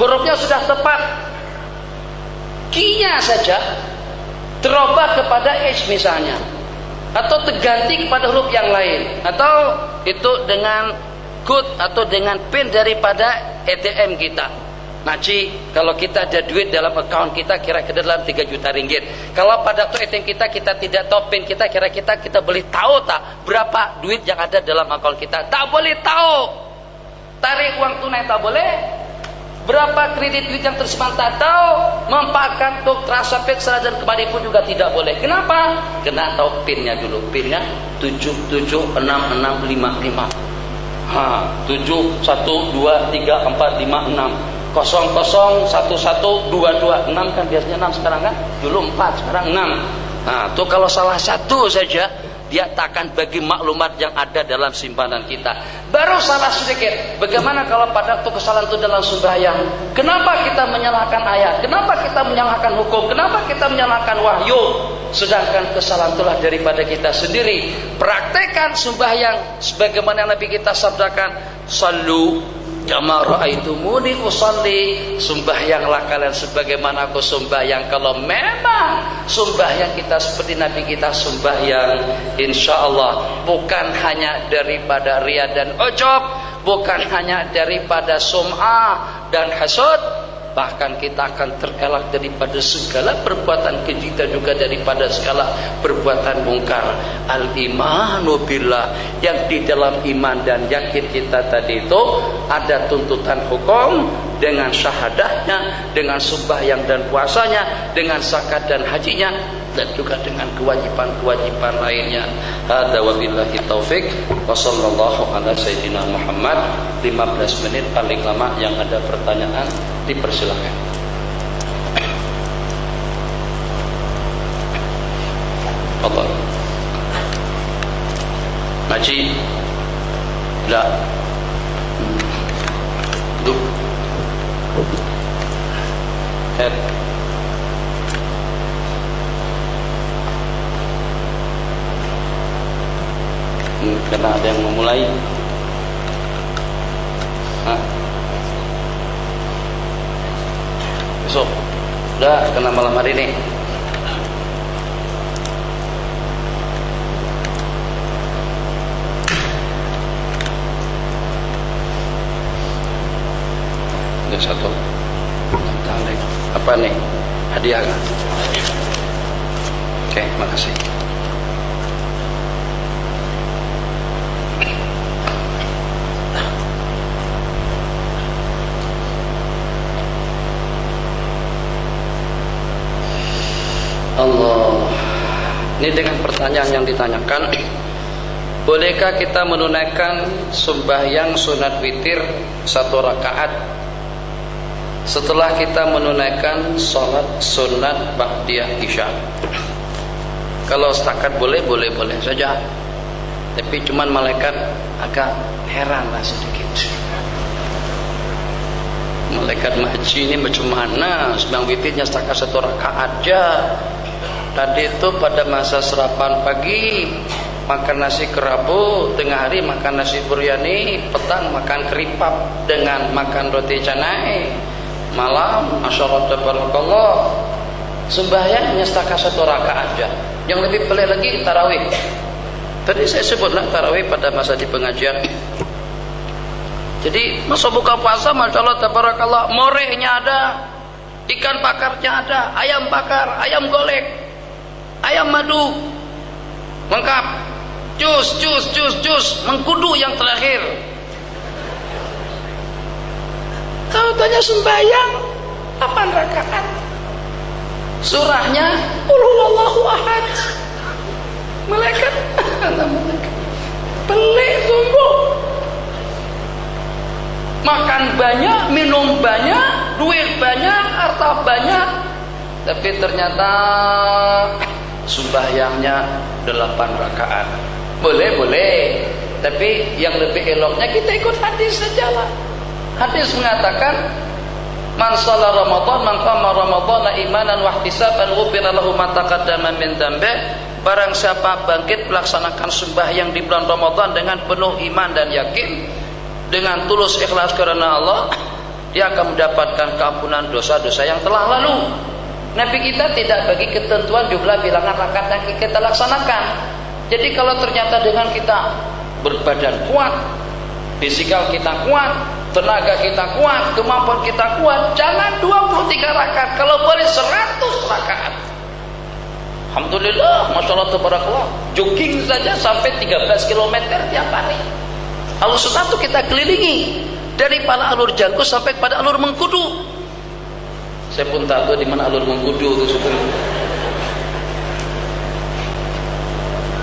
hurufnya sudah tepat, Q-nya saja terubah kepada H misalnya, atau terganti kepada huruf yang lain, atau itu dengan kode atau dengan pin daripada ATM kita. Naji, kalau kita ada duit dalam account kita kira-kira dalam 3 juta ringgit. Kalau pada waktu ATM kita tidak tahu pin kita, kira-kira kita boleh tahu tak berapa duit yang ada dalam account kita? Tak boleh tahu. Tarik uang tunai tak boleh. Berapa kredit duit yang tersimpan tak tahu. Mempakan untuk transfer sana dan kembali pun juga tidak boleh. Kenapa? Kena tahu pinnya dulu. Pinnya 776655. 7 1 2 3 4 5 6 00 11 226 kan biasanya 6 sekarang kan, dulu 4 sekarang 6. Tuh kalau salah satu saja dia takkan bagi maklumat yang ada dalam simpanan kita. Baru salah sedikit. Bagaimana kalau pada waktu kesalahan itu dalam sembahyang? Kenapa kita menyalahkan ayat? Kenapa kita menyalahkan hukum? Kenapa kita menyalahkan wahyu? Sedangkan kesalahan itulah daripada kita sendiri. Praktekkan sembahyang sebagaimana Nabi kita sabdakan, sallu kama ra'aitumuni usalli, sembahyanglah kalian sebagaimana aku sembahyang. Kalau memang sembahyang kita seperti Nabi kita sembahyang, insyaallah bukan hanya daripada riya dan ujub, bukan hanya daripada sum'ah dan hasud, bahkan kita akan terelak daripada segala perbuatan keji dan juga daripada segala perbuatan mungkar. Al-imanu billah, yang di dalam iman dan yakin kita tadi itu ada tuntutan hukum dengan syahadahnya, dengan sembahyang dan puasanya, dengan zakat dan hajinya, dan juga dengan kewajiban-kewajiban lainnya. Hada wabillahi taufik wa sallallahu ala sayyidina Muhammad. 15 menit paling lama. Yang ada pertanyaan dipersilakan. Allah Maji tidak duduk head karena ada yang memulai. Besok udah kena malam hari ini. Ada satu. Apa nih? Hadiah kan? Oke, makasih. Allah. Ini dengan pertanyaan yang ditanyakan, bolehkah kita menunaikan sembahyang sunat witir 1 rakaat setelah kita menunaikan sholat sunat ba'diyah isya? Kalau setakat boleh saja. Tapi cuman malaikat agak heran lah sedikit. Malaikat maji ini macam mana sembahyang witirnya setakat 1 rakaat aja. Tadi itu pada masa sarapan pagi makan nasi kerabu, tengah hari makan nasi biryani, petang makan keripap dengan makan roti canai, malam masyaallah tabarakallah sembahyangnya setakat 1 rakaat aja. Yang lebih pelik lagi tarawih. Tadi saya sebutlah tarawih pada masa di pengajian. Jadi masa buka puasa masyaallah tabarakallah, morehnya ada, ikan bakarnya ada, ayam bakar, ayam golek, ayam madu lengkap, jus mengkudu yang terakhir. Kalau tanya sembahyang 8 rakaat, surahnya qul huwallahu ahad. Malaikat pelik sungguh. Makan banyak, minum banyak, duit banyak, harta banyak, tapi ternyata sembahyangnya 8 rakaat. Boleh, tapi yang lebih eloknya kita ikut hadis sajalah. Hadis mengatakan, man shalla Ramadan, man qama Ramadan imanan wa ihtisaban ghufira lahu ma taqaddama min dzambi. Barang siapa bangkit melaksanakan sembahyang di bulan Ramadan dengan penuh iman dan yakin, dengan tulus ikhlas karena Allah, dia akan mendapatkan keampunan dosa-dosa yang telah lalu. Nabi kita tidak bagi ketentuan jumlah bilangan rakaat yang kita laksanakan. Jadi kalau ternyata dengan kita berbadan kuat, fisikal kita kuat, tenaga kita kuat, kemampuan kita kuat, jangan 23 rakaat, kalau boleh 100 rakaat. Alhamdulillah, Masya Allah, tabarakallah. Jogging saja sampai 13 km tiap hari. Alur sunnah itu kita kelilingi dari pada alur Jangkus sampai pada alur Mengkudu. Saya pun tak tahu di mana alur Mengkudu itu sebenarnya.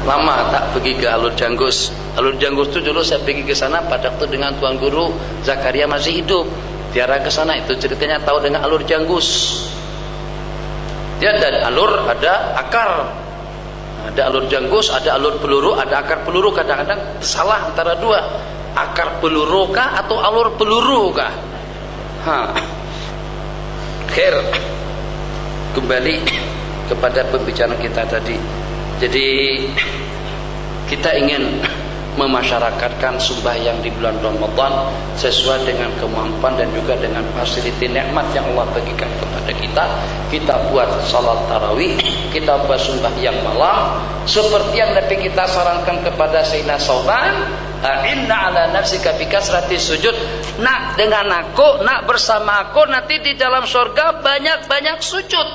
Lama tak pergi ke alur Janggus. Alur Janggus itu dulu saya pergi ke sana pada waktu dengan Tuan Guru Zakaria masih hidup. Tiara ke sana, itu ceritanya tahu dengan alur Janggus. Dia ada alur, ada akar. Ada alur Janggus, ada alur peluru, ada akar peluru. Kadang-kadang salah antara dua. Akar peluru kah atau alur peluru kah? Akhir kembali kepada pembicaraan kita tadi. Jadi kita ingin memasyarakatkan sembahyang di bulan Ramadan sesuai dengan kemampuan dan juga dengan fasiliti nikmat yang Allah bagikan kepada kita. Kita buat salat tarawih, kita buat sembahyang malam seperti yang Nabi kita sarankan kepada Sayyidina Sauban, inna ala nafsika bikasrati sujud. Nak dengan aku, nak bersama aku nanti di dalam surga banyak-banyak sujud.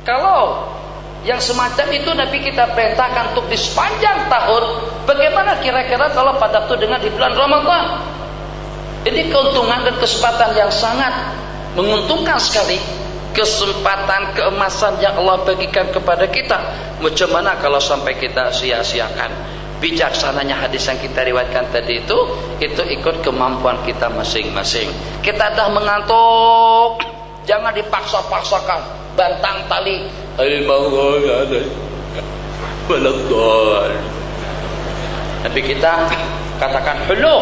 Kalau yang semacam itu Nabi kita perintahkan untuk di sepanjang tahun, bagaimana kira-kira kalau pada waktu dengan di bulan Ramadan? Ini keuntungan dan kesempatan yang sangat menguntungkan sekali, kesempatan keemasan yang Allah bagikan kepada kita. Macam mana kalau sampai kita sia-siakan? Bijaksananya hadis yang kita riwayatkan tadi itu ikut kemampuan kita masing-masing. Kita dah mengantuk, jangan dipaksa-paksakan. Bantang tali tapi kita katakan hulu,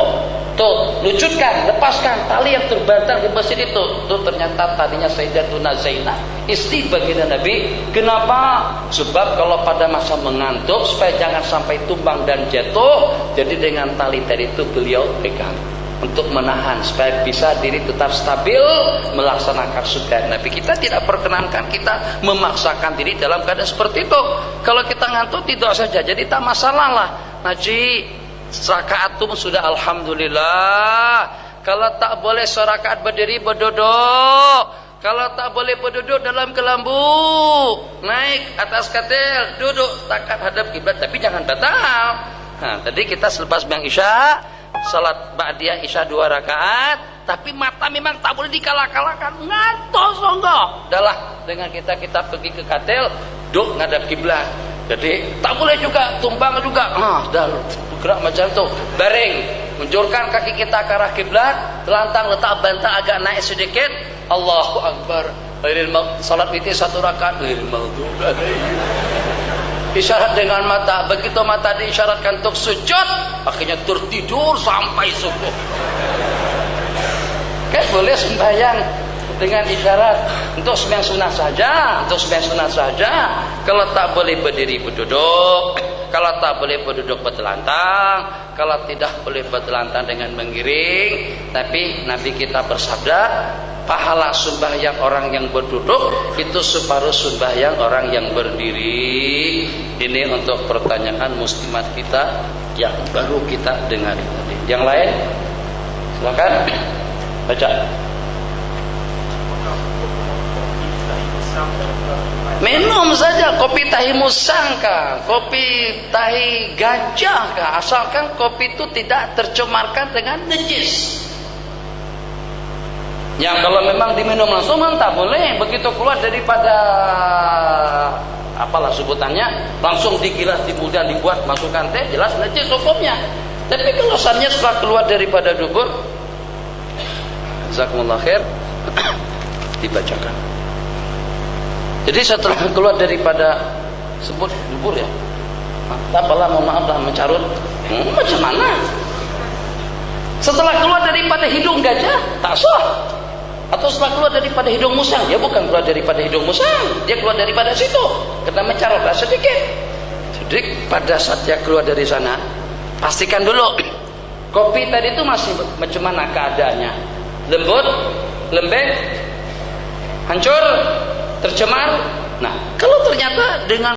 tuh lucutkan, lepaskan tali yang terbantang di masjid itu. Tuh ternyata tadinya Sayyidatuna Zainab, istri baginda Nabi. Kenapa? Sebab kalau pada masa mengantuk supaya jangan sampai tumbang dan jatuh, jadi dengan tali tadi itu beliau pegang untuk menahan supaya bisa diri tetap stabil melaksanakan sunnah Nabi. Kita tidak perkenankan kita memaksakan diri dalam keadaan seperti itu. Kalau kita ngantuk tidak saja, jadi tak masalah lah. Ngaji rakaat itu sudah alhamdulillah. Kalau tak boleh serakaat berdiri berduduk. Kalau tak boleh berduduk dalam kelambu, naik atas katil, duduk takat hadap kiblat, tapi jangan batal. Nah, tadi kita selepas sembahyang Isya, salat ba'diyah Isya 2 rakaat, tapi mata memang tak boleh dikalah-kalahkan, ngantuk songgoh. Dahlah, dengan kita pergi ke katil, duduk ngadap kiblat. Jadi tak boleh juga tumbang juga. Dah bergerak macam tu. Baring, munculkan kaki kita ke arah kiblat, telantang letak bantal agak naik sedikit. Allahu Akbar. Salat witir 1 rakaat. Isyarat dengan mata, begitu mata diisyaratkan untuk sujud, akhirnya tertidur sampai subuh. Kan boleh sembahyang dengan isyarat untuk sembahyang sunnah saja, Kalau tak boleh berdiri berduduk, kalau tak boleh berduduk bertelantang, kalau tidak boleh bertelantang dengan mengiring. Tapi Nabi kita bersabda, pahala sembahyang orang yang berduduk itu separuh sembahyang orang yang berdiri. Ini untuk pertanyaan muslimat kita yang baru kita dengar tadi. Yang lain silakan baca. Minum saja kopi tahi musang kah, kopi tahi gajah kah, asalkan kopi itu tidak tercemarkan dengan najis. Yang kalau memang diminum langsung tak boleh. Begitu keluar daripada apalah sebutannya, langsung digilas, kemudian dibuat masukkan teh, jelas najis hukumnya. Tapi kalau asalnya setelah keluar daripada dubur, jazakumullah khair, dibacakan. Jadi setelah keluar daripada sebut dubur ya, tak apalah, mohon maaf lah mencarut. Macam mana? Setelah keluar daripada hidung gajah tak sah. Atau setelah keluar daripada hidung musang, dia bukan keluar daripada hidung musang, dia keluar daripada situ, kena mencarutlah sedikit. Jadi pada saat dia keluar dari sana, pastikan dulu kopi tadi itu masih macam mana keadaannya. lembut, lembek, hancur, tercemar. Nah, kalau ternyata dengan